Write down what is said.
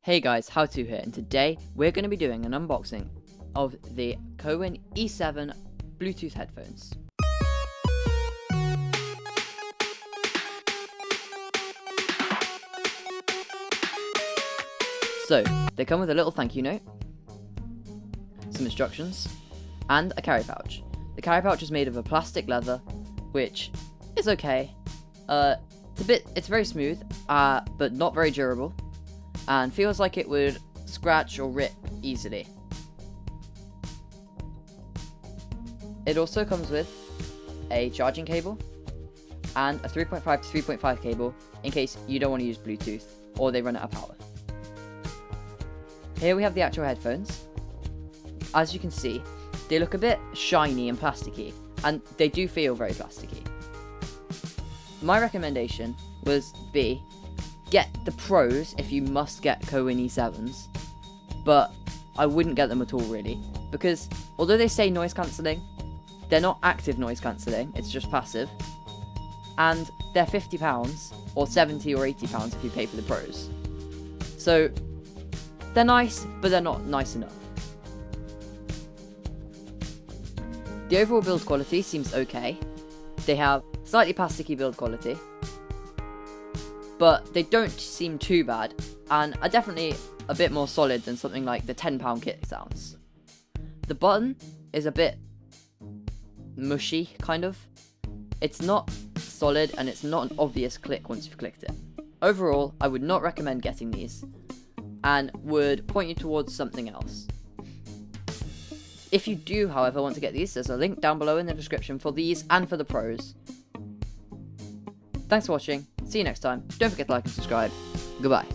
Hey guys, How2 here, and today we're going to be doing an unboxing of the Cowin E7 Bluetooth headphones. So, they come with a little thank you note, some instructions, and a carry pouch. The carry pouch is made of a plastic leather, which is okay. It's very smooth, but not very durable, and feels like it would scratch or rip easily. It also comes with a charging cable and a 3.5 to 3.5 cable in case you don't want to use Bluetooth or they run out of power. Here we have the actual headphones. As you can see, they look a bit shiny and plasticky, and they do feel very plasticky. My recommendation was get the Pros if you must get Cowin E7s, but I wouldn't get them at all really, because although they say noise cancelling, they're not active noise cancelling, it's just passive, and they're £50 or £70 or £80 if you pay for the Pros. So they're nice, but they're not nice enough. The overall build quality seems okay. They have slightly plasticky build quality, but they don't seem too bad, and are definitely a bit more solid than something like the £10 kit sounds. The button is a bit mushy, kind of. It's not solid, and it's not an obvious click once you've clicked it. Overall, I would not recommend getting these, and would point you towards something else. If you do, however, want to get these, there's a link down below in the description for these and for the Pros. Thanks for watching, see you next time, don't forget to like and subscribe, goodbye.